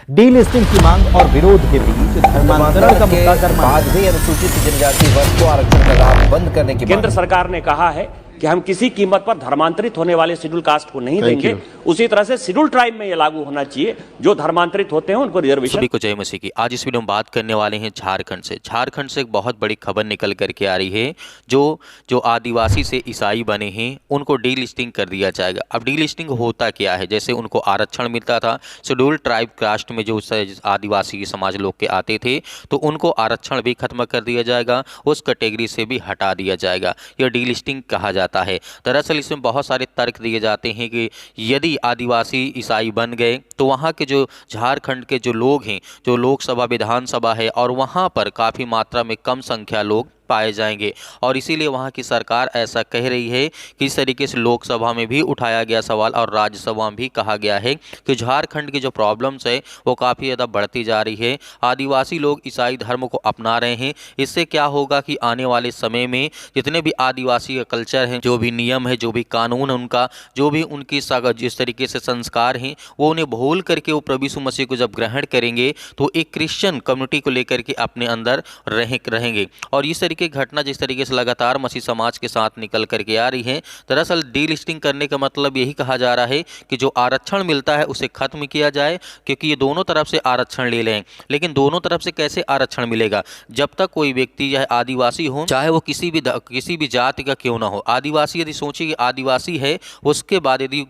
Delisting की मांग और विरोध के बीच धर्मांतरण का मुद्दा गर्मा। बाद भी अनुसूचित जनजाति वर्ग को आरक्षण का लाभ बंद करने की केंद्र सरकार ने कहा है कि हम किसी कीमत पर धर्मांतरित होने वाले शेड्यूल कास्ट को नहीं देंगे। उसी तरह से शेड्यूल ट्राइब में ये लागू होना चाहिए, जो धर्मांतरित होते हैं उनको रिजर्वेशन। सभी को जय मसीह की। आज इस वीडियो में बात करने वाले हैं झारखंड से। झारखंड से एक बहुत बड़ी खबर निकल करके आ रही है, जो आदिवासी से ईसाई बने हैं उनको डीलिस्टिंग कर दिया जाएगा। अब डीलिस्टिंग होता क्या है? जैसे उनको आरक्षण मिलता था शेड्यूल ट्राइब कास्ट में, जो आदिवासी समाज लोग के आते थे, तो उनको आरक्षण भी खत्म कर दिया जाएगा, उस कैटेगरी से भी हटा दिया जाएगा। यह डीलिस्टिंग कहा जाता है। दरअसल इसमें बहुत सारे तर्क दिए जाते हैं कि यदि आदिवासी ईसाई बन गए तो वहाँ के जो झारखंड के जो लोग हैं, जो लोकसभा विधानसभा है, और वहाँ पर काफ़ी मात्रा में कम संख्या लोग पाए जाएंगे, और इसीलिए वहाँ की सरकार ऐसा कह रही है कि इस तरीके से लोकसभा में भी उठाया गया सवाल और राज्यसभा में भी कहा गया है कि झारखंड की जो प्रॉब्लम्स है वो काफ़ी ज़्यादा बढ़ती जा रही है। आदिवासी लोग ईसाई धर्म को अपना रहे हैं। इससे क्या होगा कि आने वाले समय में जितने भी आदिवासी कल्चर हैं, जो भी नियम है, जो भी कानून है उनका, जो भी उनकी जिस तरीके से संस्कार हैं, वो उन्हें भूल करके वो प्रभु यीशु मसीह को जब ग्रहण करेंगे तो एक क्रिश्चियन कम्युनिटी को लेकर के अपने अंदर रहेंगे। और इस की घटना जिस तरीके से लगातार मसीह समाज के साथ निकल करके आ रही है, दरअसल डीलिस्टिंग करने का मतलब यही कहा जा रहा है कि जो आरक्षण मिलता है उसे खत्म किया जाए, क्योंकि ये दोनों तरफ से आरक्षण ले लें। लेकिन दोनों तरफ से कैसे आरक्षण मिलेगा? जब तक कोई व्यक्ति चाहे आदिवासी हो, चाहे वो किसी भी जाति का क्यों ना हो, आदिवासी यदि सोचिए कि आदिवासी है, उसके बाद यदि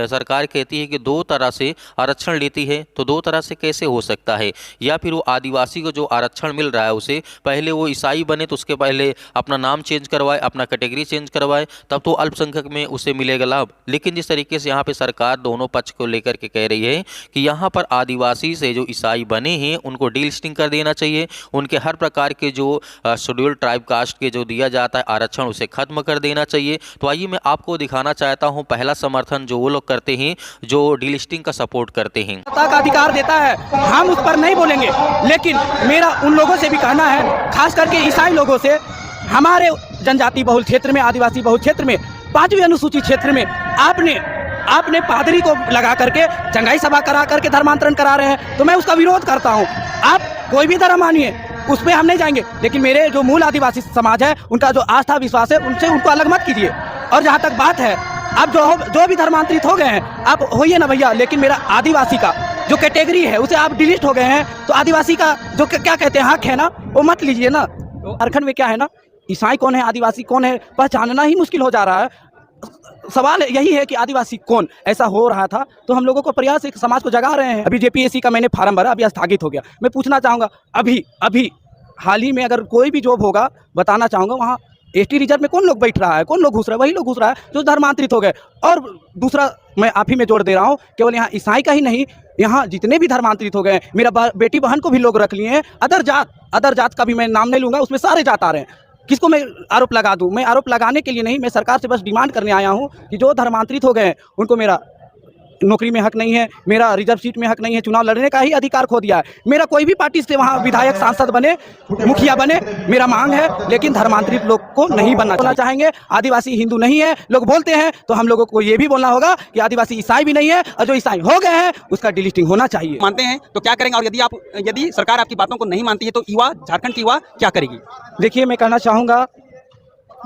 सरकार कहती है कि दो तरह से आरक्षण लेती है, तो दो तरह से कैसे हो सकता है? या फिर वो आदिवासी को जो आरक्षण मिल रहा है उसे पहले वो ईसाई बने तो उसके पहले अपना नाम चेंज करवाए, अपना कैटेगरी चेंज करवाए, तब तो अल्पसंख्यक में उसे मिलेगा लाभ। लेकिन जिस तरीके से यहाँ पे सरकार दोनों पक्ष को लेकर के कह रही है कि यहाँ पर आदिवासी से जो ईसाई बने हैं उनको डीलिस्टिंग कर देना चाहिए, उनके हर प्रकार के जो शेड्यूल ट्राइब कास्ट के जो दिया जाता है आरक्षण उसे खत्म कर देना चाहिए। तो आइए मैं आपको दिखाना चाहता हूँ पहला समर्थन जो वो लोग करते हैं जो डीलिस्टिंग का सपोर्ट करते हैं। का अधिकार देता है, हम उस पर नहीं बोलेंगे, लेकिन मेरा उन लोगों से भी कहना है, खास करके ईसाई लोगों से, हमारे जनजाति बहुल क्षेत्र में, आदिवासी बहुल क्षेत्र में, 5वीं अनुसूचित क्षेत्र में आपने पादरी को लगा करके चंगाई सभा करा करके धर्मांतरण करा रहे हैं, तो मैं उसका विरोध करता हूं। आप कोई भी धर्म मानिए, उस पर हम नहीं जाएंगे, लेकिन मेरे जो मूल आदिवासी समाज है उनका जो आस्था विश्वास है उनसे उनको अलग मत कीजिए। और जहां तक बात है, आप जो भी धर्मांतरित हो गए हैं आप होइए ना भैया, लेकिन मेरा आदिवासी का जो कैटेगरी है उसे आप डिलीट हो गए हैं, तो आदिवासी का जो क्या कहते हैं हक है ना, वो मत लीजिए ना। झारखंड में क्या है ना, ईसाई कौन है, आदिवासी कौन है, पहचानना ही मुश्किल हो जा रहा है। सवाल यही है कि आदिवासी कौन, ऐसा हो रहा था तो हम लोगों को प्रयास एक समाज को जगा रहे हैं। अभी जेपीएससी का मैंने फार्म भरा, अभी स्थगित हो गया। मैं पूछना चाहूँगा, अभी हाल ही में अगर कोई भी जॉब होगा बताना चाहूँगा, वहाँ एसटी रिजर्व में कौन लोग बैठ रहा है, कौन लोग घुस रहा है? वही लोग घुस रहा है जो धर्मांतरित हो गए। और दूसरा मैं आप ही में जोड़ दे रहा हूँ, केवल यहाँ ईसाई का ही नहीं, यहाँ जितने भी धर्मांतरित हो गए, मेरा बेटी बहन को भी लोग रख लिए हैं। अदर जात का भी मैं नाम नहीं लूँगा, उसमें सारे जात आ रहे हैं। किसको मैं आरोप लगा दूं? मैं आरोप लगाने के लिए नहीं, मैं सरकार से बस डिमांड करने आया हूं कि जो धर्मांतरित हो गए हैं उनको मेरा नौकरी में हक नहीं है, मेरा रिजर्व सीट में हक नहीं है, चुनाव लड़ने का ही अधिकार खो दिया है। मेरा कोई भी पार्टी से वहाँ विधायक, सांसद बने, मुखिया बने, मेरा मांग है, लेकिन धर्मांतरित लोग को नहीं बनना चाहेंगे। आदिवासी हिंदू नहीं है लोग बोलते हैं, तो हम लोगों को ये भी बोलना होगा कि आदिवासी ईसाई भी नहीं है, और जो ईसाई हो गए हैं उसका डिलिस्टिंग होना चाहिए। मानते हैं तो क्या करेंगे, और यदि सरकार आपकी बातों को नहीं मानती है तो झारखंड की युवा क्या करेगी? देखिए, मैं कहना चाहूँगा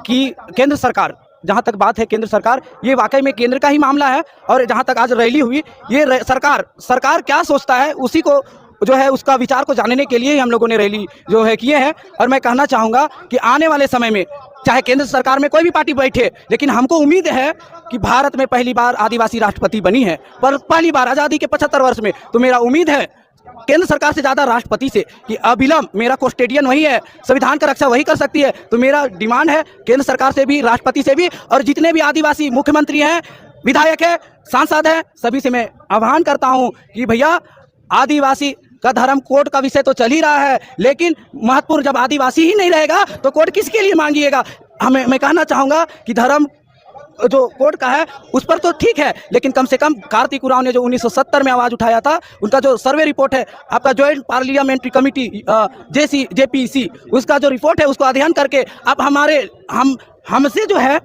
कि केंद्र सरकार, जहाँ तक बात है केंद्र सरकार, ये वाकई में केंद्र का ही मामला है। और जहाँ तक आज रैली हुई, ये सरकार क्या सोचता है उसी को जो है उसका विचार को जानने के लिए ही हम लोगों ने रैली जो है किए हैं। और मैं कहना चाहूँगा कि आने वाले समय में चाहे केंद्र सरकार में कोई भी पार्टी बैठे, लेकिन हमको उम्मीद है कि भारत में पहली बार आदिवासी राष्ट्रपति बनी है, पर पहली बार आज़ादी के 75 वर्ष में। तो मेरा उम्मीद है केंद्र सरकार से ज़्यादा राष्ट्रपति से कि अविलंब, मेरा कस्टोडियन वही है, संविधान का रक्षा वही कर सकती है। तो मेरा डिमांड है केंद्र सरकार से भी, राष्ट्रपति से भी, और जितने भी आदिवासी मुख्यमंत्री हैं, विधायक हैं, सांसद हैं, सभी से मैं आह्वान करता हूं कि भैया, आदिवासी का धर्म कोर्ट का विषय तो चल ही रहा है, लेकिन महत्वपूर्ण जब आदिवासी ही नहीं रहेगा तो कोर्ट किसके लिए मांगिएगा? मैं कहना चाहूँगा कि धर्म जो कोर्ट का है उस पर तो ठीक है, लेकिन कम से कम कार्तिक उरांव ने जो 1970 में आवाज़ उठाया था, उनका जो सर्वे रिपोर्ट है, आपका ज्वाइंट पार्लियामेंट्री कमेटी जेपीसी, उसका जो रिपोर्ट है उसको अध्ययन करके आप हमसे जो है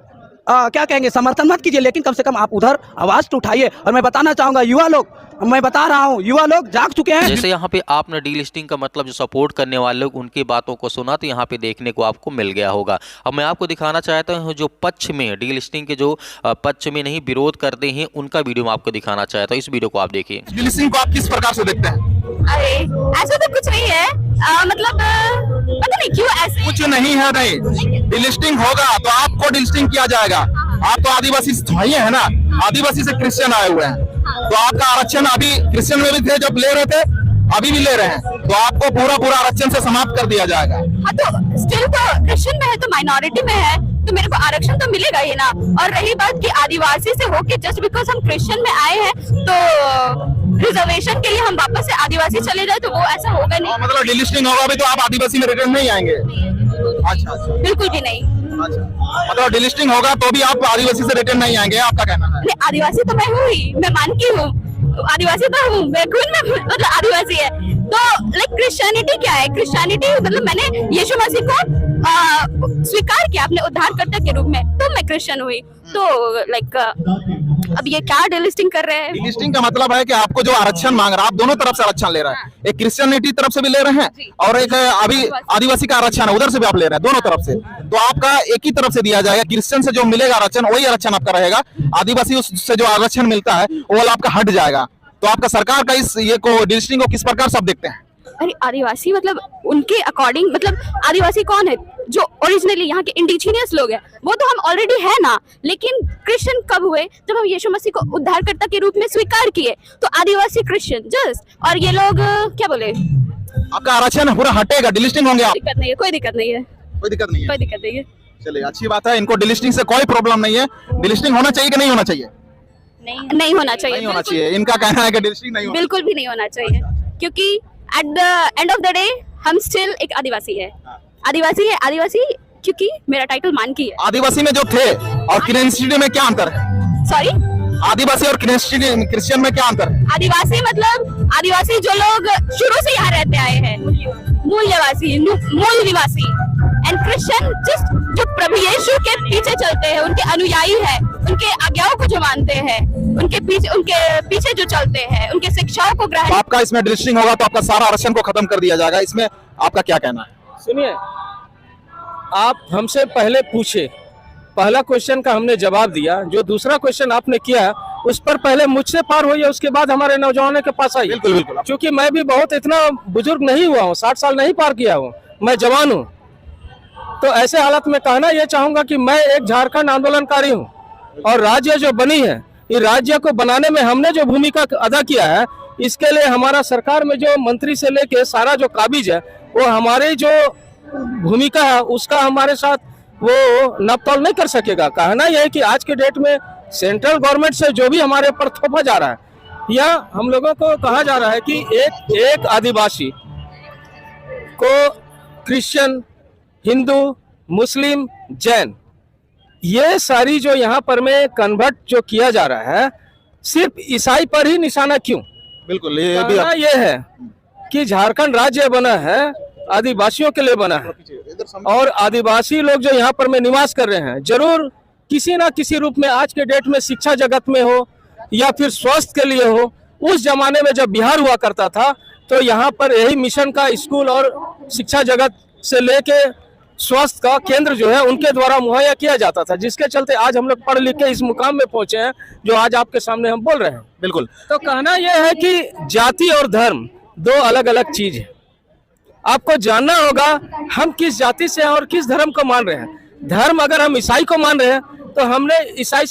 क्या कहेंगे, समर्थन मत कीजिए, लेकिन कम से कम आप उधर आवाज तो उठाइए। और मैं बताना चाहूंगा युवा लोग, मैं बता रहा हूँ, युवा लोग जाग चुके हैं। जैसे यहाँ पे आपने डीलिस्टिंग का मतलब जो सपोर्ट करने वाले लोग उनकी बातों को सुना, तो यहाँ पे देखने को आपको मिल गया होगा। अब मैं आपको दिखाना चाहता हूँ जो पक्ष में डीलिस्टिंग के जो पक्ष में नहीं विरोध करते हैं उनका वीडियो मैं आपको दिखाना चाहता हूँ। इस वीडियो को आप देखिए। डीलिस्टिंग को आप किस प्रकार से देखते हैं? अरे ऐसा तो कुछ नहीं है, मतलब पता नहीं क्यों ऐसे। कुछ नहीं है, नहीं डीलिस्टिंग होगा तो आपको डीलिस्टिंग किया जाएगा। आप तो आदिवासी भाई है ना, आदिवासी से क्रिश्चियन आए हुए हैं, तो आपका आरक्षण अभी क्रिश्चियन में भी थे जब ले रहे थे, अभी भी ले रहे हैं, तो आपको पूरा आरक्षण से समाप्त कर दिया जाएगा। हाँ तो स्टिल तो क्रिश्चियन में है तो माइनॉरिटी में है तो मेरे को आरक्षण तो मिलेगा ही ना। और रही बात कि आदिवासी से होके जस्ट बिकॉज हम क्रिश्चियन में आए हैं तो रिजर्वेशन के लिए हम वापस से आदिवासी चले जाए तो वो ऐसा होगा नहीं। मतलब डीलिस्टिंग होगा भी तो आप आदिवासी में रिटर्न नहीं आएंगे? अच्छा, बिल्कुल भी नहीं। अच्छा, मतलब डीलिस्टिंग होगा तो भी आप आदिवासी से रिटर्न नहीं आएंगे, आपका कहना है? नहीं, आदिवासी तो मैं हूँ ही, मैं मान की हूँ, आदिवासी तो हूँ, मैं खून में मतलब आदिवासी है। तो लाइक क्रिश्चियनिटी क्या है? क्रिश्चियनिटी मतलब मैंने यीशु मसीह को स्वीकार किया अपने उद्धारकर्ता के रूप में, तो मैं क्रिश्चियन हुई। तो लाइक अब ये क्या डीलिस्टिंग कर रहे हैं? डीलिस्टिंग का मतलब है कि आपको जो आरक्षण मांग रहा है, आप दोनों तरफ से आरक्षण ले रहे हैं। एक क्रिश्चियनिटी तरफ से भी ले रहे हैं और एक अभी आदिवासी का आरक्षण है उधर से भी आप ले रहे हैं, दोनों तरफ से। तो आपका एक ही तरफ से दिया जाएगा। क्रिश्चियन से जो मिलेगा आरक्षण वही आरक्षण आपका रहेगा, आदिवासी से जो आरक्षण मिलता है वो वाला आपका हट जाएगा। तो आपका सरकार का इस ये को डीलिस्टिंग को किस प्रकार से आप देखते हैं? अरे आदिवासी मतलब उनके अकॉर्डिंग, मतलब आदिवासी कौन है? जो ओरिजिनली यहाँ के इंडिजिनियस लोग हैं वो तो हम ऑलरेडी है ना। लेकिन क्रिश्चियन कब हुए? जब हम यीशु मसीह को उद्धारकर्ता के रूप में स्वीकार किए, तो आदिवासी क्रिश्चियन जस्ट। और ये लोग क्या बोले, आपका आरक्षण पूरा हटेगा, डीलिस्टिंग होंगे आप? दिक्कत नहीं है, कोई दिक्कत नहीं है, कोई दिक्कत नहीं है, कोई दिक्कत नहीं है। चलिए अच्छी बात है, इनको डीलिस्टिंग से कोई प्रॉब्लम नहीं है। डीलिस्टिंग होना चाहिए कि नहीं होना चाहिए? नहीं होना चाहिए, नहीं होना चाहिए। इनका कहना है कि डीलिस्टिंग नहीं होना बिल्कुल भी नहीं होना चाहिए, क्योंकि at the end of the day हम स्टिल एक आदिवासी है। आदिवासी है, आदिवासी क्योंकि मेरा टाइटल मान की है। आदिवासी में जो थे और क्रिश्चियनिटी में क्या अंतर है? सॉरी, आदिवासी और क्रिश्चियन में क्या अंतर है? आदिवासी मतलब आदिवासी जो लोग शुरू से यहाँ रहते आए हैं, मूल निवासी। एंड क्रिश्चियन जस्ट जो प्रभु यीशु के पीछे चलते हैं, उनके अनुयायी है, उनके आज्ञाओं को जो मानते हैं, उनके पीछे जो चलते हैं, उनके शिक्षाओं को ग्रहण। आपका इसमें डीलिस्टिंग होगा तो आपका सारा आरक्षण को खत्म कर दिया जाएगा, इसमें आपका क्या कहना है? सुनिए, आप हमसे पहले पूछे, पहला क्वेश्चन का हमने जवाब दिया, जो दूसरा क्वेश्चन आपने किया उस पर पहले मुझसे पार होइए, उसके बाद हमारे नौजवानों के पास आइए। बिल्कुल बिल्कुल। क्योंकि मैं भी बहुत इतना बुजुर्ग नहीं हुआ हूँ, 60 साल नहीं पार किया हूँ, मैं जवान हूँ। तो ऐसे हालत में कहना ये चाहूंगा कि मैं एक झारखंड आंदोलनकारी हूँ और राज्य जो बनी है, ये राज्य को बनाने में हमने जो भूमिका अदा किया है, इसके लिए हमारा सरकार में जो मंत्री से लेके सारा जो काबिज है, वो हमारी जो भूमिका है उसका हमारे साथ वो नापतोल नहीं कर सकेगा। कहना यह है कि आज के डेट में सेंट्रल गवर्नमेंट से जो भी हमारे ऊपर थोपा जा रहा है, या हम लोगों को कहा जा रहा है कि एक आदिवासी को क्रिश्चियन, हिंदू, मुस्लिम, जैन, ये सारी जो यहाँ पर में कन्वर्ट जो किया जा रहा है, सिर्फ ईसाई पर ही निशाना क्यों? बिल्कुल, ये भी ये है कि झारखंड राज्य बना है आदिवासियों के लिए बना है, और आदिवासी लोग जो यहाँ पर में निवास कर रहे हैं, जरूर किसी ना किसी रूप में आज के डेट में शिक्षा जगत में हो या फिर स्वास्थ्य के लिए हो। उस जमाने में जब बिहार हुआ करता था तो यहाँ पर यही मिशन का स्कूल और शिक्षा जगत से लेके स्वास्थ्य का केंद्र जो है उनके द्वारा मुहैया किया जाता था, जिसके चलते आज हम लोग पढ़ लिख के इस मुकाम में पहुंचे हैं जो आज आपके सामने हम बोल रहे हैं। बिल्कुल। तो कहना यह है कि जाति और धर्म दो अलग अलग चीज है। आपको जानना होगा हम किस जाति से हैं और किस धर्म को मान रहे हैं। धर्म अगर हम ईसाई को मान रहे हैं तो हमने ईसाई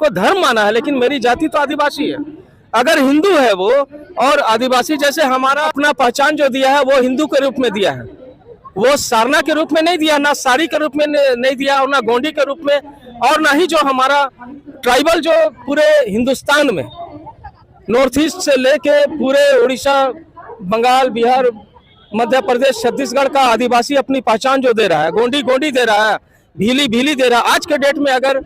को धर्म माना है, लेकिन मेरी जाति तो आदिवासी है। अगर हिंदू है वो और आदिवासी, जैसे हमारा अपना पहचान जो दिया है वो हिंदू के रूप में दिया है, वो सारना के रूप में नहीं दिया, ना सारी के रूप में नहीं दिया, और ना गोंडी के रूप में, और ना ही जो हमारा ट्राइबल जो पूरे हिंदुस्तान में नॉर्थ ईस्ट से लेके पूरे उड़ीसा, बंगाल, बिहार, मध्य प्रदेश, छत्तीसगढ़ का आदिवासी अपनी पहचान जो दे रहा है, गोंडी गोंडी दे रहा है, भीली भीली दे रहा है। आज के डेट में अगर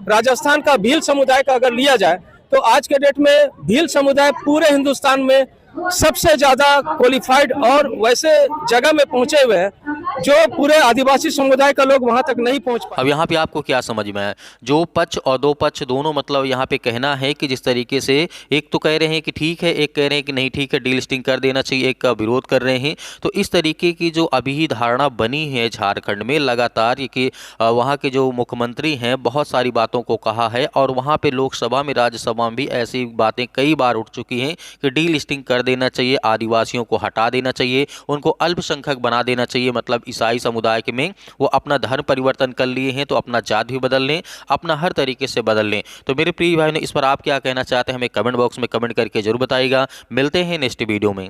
राजस्थान का भील समुदाय का अगर लिया जाए तो आज के डेट में भील समुदाय पूरे हिंदुस्तान में सबसे ज्यादा क्वालिफाइड और वैसे जगह में पहुंचे हुए हैं जो पूरे आदिवासी समुदाय का लोग वहां तक नहीं पहुंच पाए। अब यहाँ पे आपको क्या समझ में है, जो पक्ष और दो पक्ष दोनों मतलब यहाँ पे कहना है कि जिस तरीके से एक तो कह रहे हैं कि ठीक है, एक कह रहे हैं कि नहीं ठीक है, डीलिस्टिंग कर देना चाहिए, एक का विरोध कर रहे हैं। तो इस तरीके की जो अभी धारणा बनी है झारखंड में लगातार, ये कि वहाँ के जो मुख्यमंत्री हैं बहुत सारी बातों को कहा है और वहाँ पे लोकसभा में राज्यसभा में भी ऐसी बातें कई बार उठ चुकी हैं कि डीलिस्टिंग कर देना चाहिए, आदिवासियों को हटा देना चाहिए, उनको अल्पसंख्यक बना देना चाहिए। मतलब ईसाई समुदाय के में वो अपना धर्म परिवर्तन कर लिए हैं तो अपना जात भी बदल लें, अपना हर तरीके से बदल लें। तो मेरे प्रिय भाई ने इस पर आप क्या कहना चाहते हैं हमें कमेंट बॉक्स में कमेंट करके जरूर बताइएगा। मिलते हैं नेक्स्ट वीडियो में।